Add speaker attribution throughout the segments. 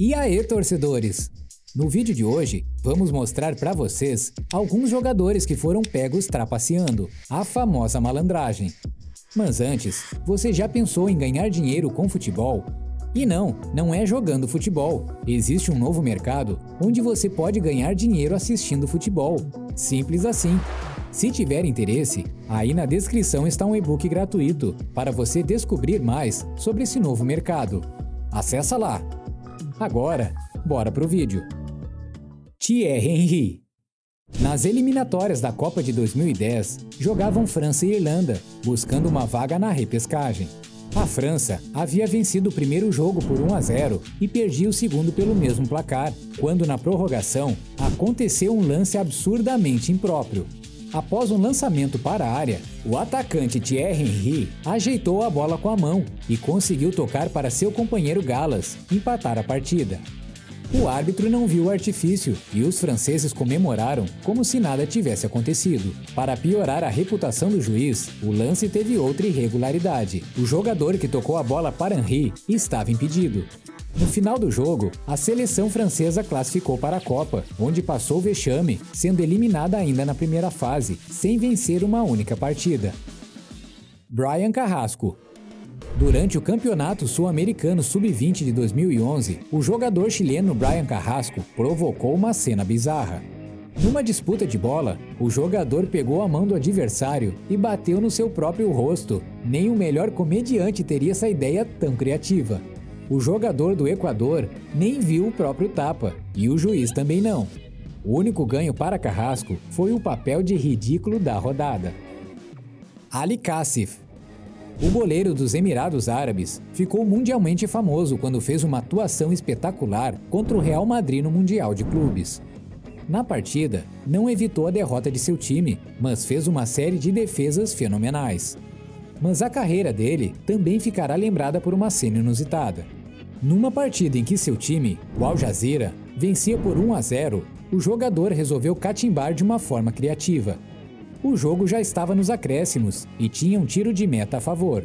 Speaker 1: E aí, torcedores? No vídeo de hoje, vamos mostrar para vocês alguns jogadores que foram pegos trapaceando, a famosa malandragem. Mas antes, você já pensou em ganhar dinheiro com futebol? E não é jogando futebol. Existe um novo mercado onde você pode ganhar dinheiro assistindo futebol. Simples assim. Se tiver interesse, aí na descrição está um e-book gratuito para você descobrir mais sobre esse novo mercado. Acessa lá! Agora, bora pro vídeo. Thierry Henry. Nas eliminatórias da Copa de 2010, jogavam França e Irlanda, buscando uma vaga na repescagem. A França havia vencido o primeiro jogo por 1-0 e perdia o segundo pelo mesmo placar, quando na prorrogação aconteceu um lance absurdamente impróprio. Após um lançamento para a área, o atacante Thierry Henry ajeitou a bola com a mão e conseguiu tocar para seu companheiro Gallas empatar a partida. O árbitro não viu o artifício e os franceses comemoraram como se nada tivesse acontecido. Para piorar a reputação do juiz, o lance teve outra irregularidade. O jogador que tocou a bola para Henry estava impedido. No final do jogo, a seleção francesa classificou para a Copa, onde passou o vexame, sendo eliminada ainda na primeira fase, sem vencer uma única partida. Brian Carrasco. Durante o Campeonato Sul-Americano Sub-20 de 2011, o jogador chileno Brian Carrasco provocou uma cena bizarra. Numa disputa de bola, o jogador pegou a mão do adversário e bateu no seu próprio rosto. Nem o melhor comediante teria essa ideia tão criativa. O jogador do Equador nem viu o próprio tapa, e o juiz também não. O único ganho para Carrasco foi o papel de ridículo da rodada. Ali Kassif. O goleiro dos Emirados Árabes ficou mundialmente famoso quando fez uma atuação espetacular contra o Real Madrid no Mundial de Clubes. Na partida, não evitou a derrota de seu time, mas fez uma série de defesas fenomenais. Mas a carreira dele também ficará lembrada por uma cena inusitada. Numa partida em que seu time, o Al Jazeera, vencia por 1-0, o jogador resolveu catimbar de uma forma criativa. O jogo já estava nos acréscimos e tinha um tiro de meta a favor.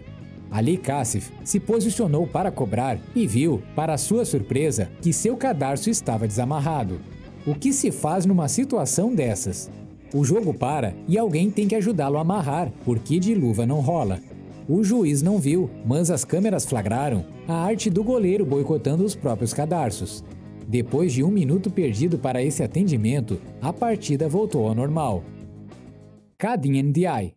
Speaker 1: Ali Kassif se posicionou para cobrar e viu, para sua surpresa, que seu cadarço estava desamarrado. O que se faz numa situação dessas? O jogo para e alguém tem que ajudá-lo a amarrar, porque de luva não rola. O juiz não viu, mas as câmeras flagraram a arte do goleiro boicotando os próprios cadarços. Depois de 1 minuto perdido para esse atendimento, a partida voltou ao normal. Khadim Ndiaye.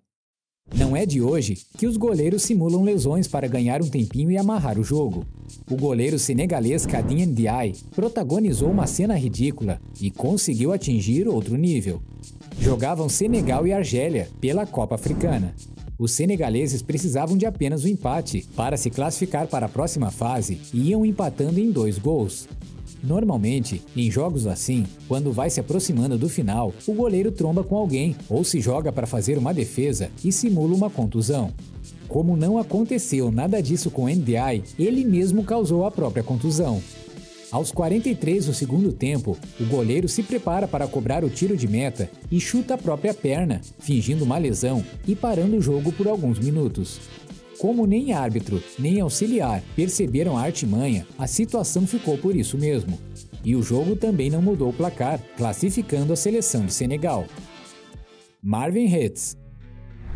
Speaker 1: Não é de hoje que os goleiros simulam lesões para ganhar um tempinho e amarrar o jogo. O goleiro senegalês Khadim Ndiaye protagonizou uma cena ridícula e conseguiu atingir outro nível. Jogavam Senegal e Argélia pela Copa Africana. Os senegaleses precisavam de apenas um empate para se classificar para a próxima fase e iam empatando em 2 gols. Normalmente, em jogos assim, quando vai se aproximando do final, o goleiro tromba com alguém ou se joga para fazer uma defesa e simula uma contusão. Como não aconteceu nada disso com Ndiaye, ele mesmo causou a própria contusão. Aos 43 do segundo tempo, o goleiro se prepara para cobrar o tiro de meta e chuta a própria perna, fingindo uma lesão e parando o jogo por alguns minutos. Como nem árbitro nem auxiliar perceberam a artimanha, a situação ficou por isso mesmo. E o jogo também não mudou o placar, classificando a seleção de Senegal. Marvin Hitz.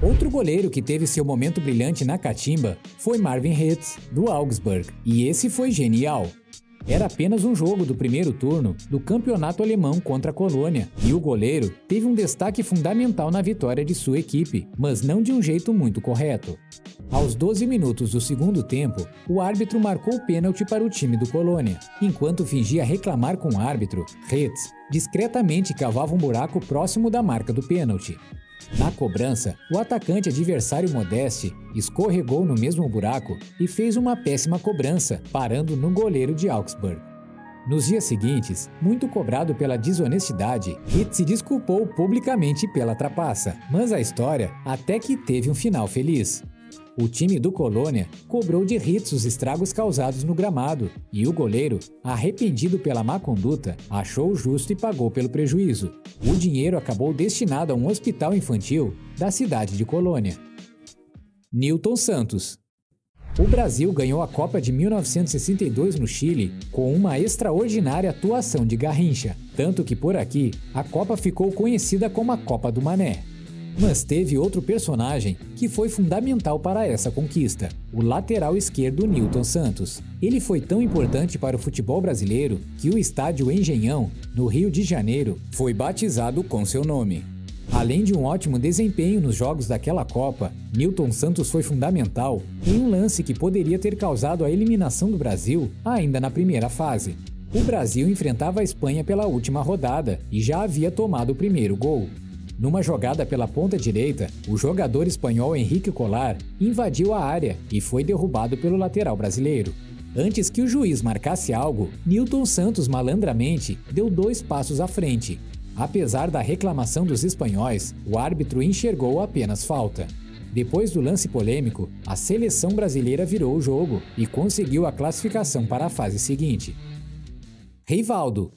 Speaker 1: Outro goleiro que teve seu momento brilhante na catimba foi Marvin Hitz, do Augsburg, e esse foi genial. Era apenas um jogo do primeiro turno do campeonato alemão contra a Colônia, e o goleiro teve um destaque fundamental na vitória de sua equipe, mas não de um jeito muito correto. Aos 12 minutos do segundo tempo, o árbitro marcou o pênalti para o time do Colônia. Enquanto fingia reclamar com o árbitro, Hitz discretamente cavava um buraco próximo da marca do pênalti. Na cobrança, o atacante adversário Modeste escorregou no mesmo buraco e fez uma péssima cobrança, parando no goleiro de Augsburg. Nos dias seguintes, muito cobrado pela desonestidade, Hitz se desculpou publicamente pela trapaça, mas a história até que teve um final feliz. O time do Colônia cobrou de Hitz os estragos causados no gramado, e o goleiro, arrependido pela má conduta, achou justo e pagou pelo prejuízo. O dinheiro acabou destinado a um hospital infantil da cidade de Colônia. Nilton Santos. O Brasil ganhou a Copa de 1962 no Chile com uma extraordinária atuação de Garrincha, tanto que por aqui a Copa ficou conhecida como a Copa do Mané. Mas teve outro personagem que foi fundamental para essa conquista, o lateral esquerdo Nilton Santos. Ele foi tão importante para o futebol brasileiro que o estádio Engenhão, no Rio de Janeiro, foi batizado com seu nome. Além de um ótimo desempenho nos jogos daquela Copa, Nilton Santos foi fundamental em um lance que poderia ter causado a eliminação do Brasil ainda na primeira fase. O Brasil enfrentava a Espanha pela última rodada e já havia tomado o primeiro gol. Numa jogada pela ponta direita, o jogador espanhol Henrique Colar invadiu a área e foi derrubado pelo lateral brasileiro. Antes que o juiz marcasse algo, Nilton Santos malandramente deu 2 passos à frente. Apesar da reclamação dos espanhóis, o árbitro enxergou apenas falta. Depois do lance polêmico, a seleção brasileira virou o jogo e conseguiu a classificação para a fase seguinte. Rivaldo.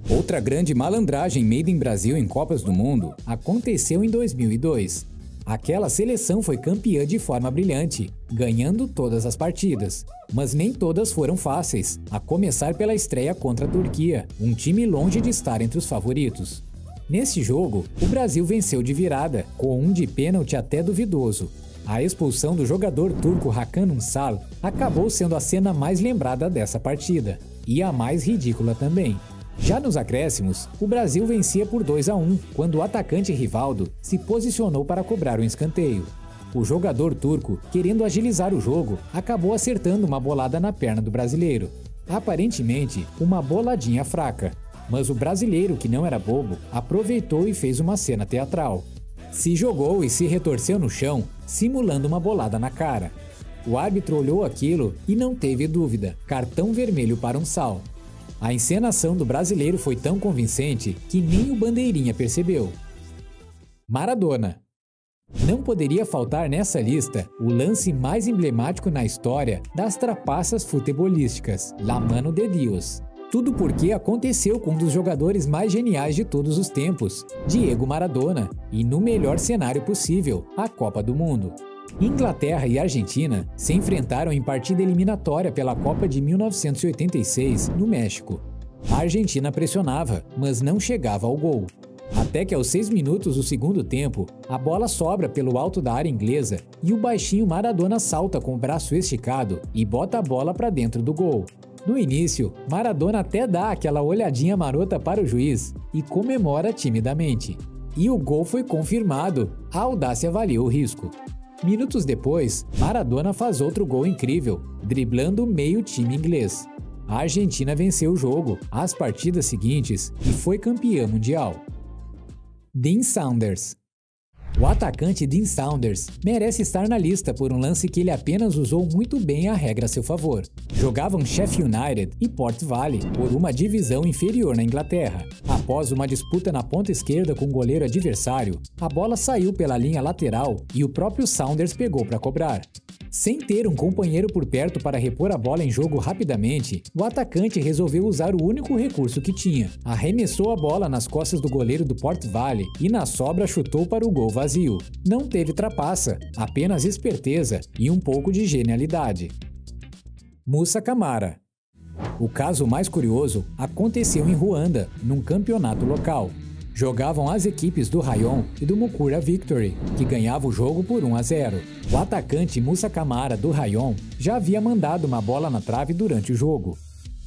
Speaker 1: Outra grande malandragem made in Brasil em Copas do Mundo aconteceu em 2002. Aquela seleção foi campeã de forma brilhante, ganhando todas as partidas. Mas nem todas foram fáceis, a começar pela estreia contra a Turquia, um time longe de estar entre os favoritos. Nesse jogo, o Brasil venceu de virada, com um de pênalti até duvidoso. A expulsão do jogador turco Hakan Ünsal acabou sendo a cena mais lembrada dessa partida, e a mais ridícula também. Já nos acréscimos, o Brasil vencia por 2-1, quando o atacante Rivaldo se posicionou para cobrar um escanteio. O jogador turco, querendo agilizar o jogo, acabou acertando uma bolada na perna do brasileiro. Aparentemente, uma boladinha fraca. Mas o brasileiro, que não era bobo, aproveitou e fez uma cena teatral. Se jogou e se retorceu no chão, simulando uma bolada na cara. O árbitro olhou aquilo e não teve dúvida, cartão vermelho para Ünsal. A encenação do brasileiro foi tão convincente que nem o bandeirinha percebeu. Maradona. Não poderia faltar nessa lista o lance mais emblemático na história das trapaças futebolísticas, La Mano de Dios. Tudo porque aconteceu com um dos jogadores mais geniais de todos os tempos, Diego Maradona, e no melhor cenário possível, a Copa do Mundo. Inglaterra e Argentina se enfrentaram em partida eliminatória pela Copa de 1986, no México. A Argentina pressionava, mas não chegava ao gol. Até que aos 6 minutos do segundo tempo, a bola sobra pelo alto da área inglesa e o baixinho Maradona salta com o braço esticado e bota a bola para dentro do gol. No início, Maradona até dá aquela olhadinha marota para o juiz e comemora timidamente. E o gol foi confirmado, a audácia valeu o risco. Minutos depois, Maradona faz outro gol incrível, driblando meio time inglês. A Argentina venceu o jogo, as partidas seguintes, e foi campeã mundial. Dean Saunders. O atacante Dean Saunders merece estar na lista por um lance que ele apenas usou muito bem a regra a seu favor. Jogavam Sheffield United e Port Vale por uma divisão inferior na Inglaterra. Após uma disputa na ponta esquerda com o goleiro adversário, a bola saiu pela linha lateral e o próprio Saunders pegou para cobrar. Sem ter um companheiro por perto para repor a bola em jogo rapidamente, o atacante resolveu usar o único recurso que tinha. Arremessou a bola nas costas do goleiro do Port Vale e na sobra chutou para o gol vazio. Não teve trapaça, apenas esperteza e um pouco de genialidade. Moussa Camara. O caso mais curioso aconteceu em Ruanda, num campeonato local. Jogavam as equipes do Rayon e do Mukura Victory, que ganhava o jogo por 1-0. O atacante Moussa Camara, do Rayon, já havia mandado uma bola na trave durante o jogo.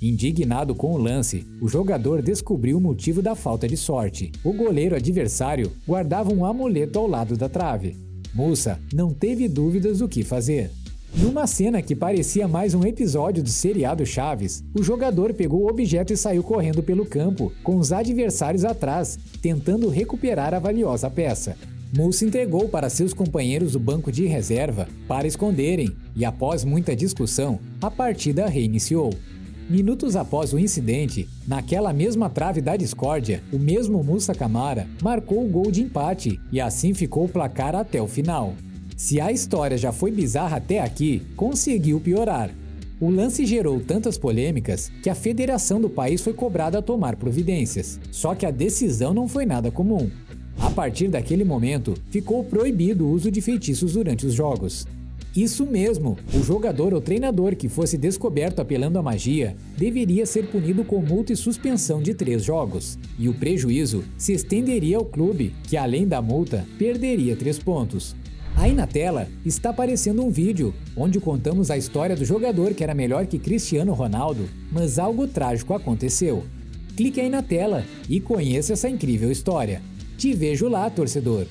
Speaker 1: Indignado com o lance, o jogador descobriu o motivo da falta de sorte. O goleiro adversário guardava um amuleto ao lado da trave. Moussa não teve dúvidas do que fazer. Numa cena que parecia mais um episódio do seriado Chaves, o jogador pegou o objeto e saiu correndo pelo campo, com os adversários atrás, tentando recuperar a valiosa peça. Moussa entregou para seus companheiros do banco de reserva para esconderem, e após muita discussão, a partida reiniciou. Minutos após o incidente, naquela mesma trave da discórdia, o mesmo Moussa Camara marcou o gol de empate e assim ficou o placar até o final. Se a história já foi bizarra até aqui, conseguiu piorar. O lance gerou tantas polêmicas que a federação do país foi cobrada a tomar providências. Só que a decisão não foi nada comum. A partir daquele momento, ficou proibido o uso de feitiços durante os jogos. Isso mesmo, o jogador ou treinador que fosse descoberto apelando à magia deveria ser punido com multa e suspensão de 3 jogos. E o prejuízo se estenderia ao clube, que além da multa, perderia 3 pontos. Aí na tela está aparecendo um vídeo onde contamos a história do jogador que era melhor que Cristiano Ronaldo, mas algo trágico aconteceu. Clique aí na tela e conheça essa incrível história. Te vejo lá, torcedor!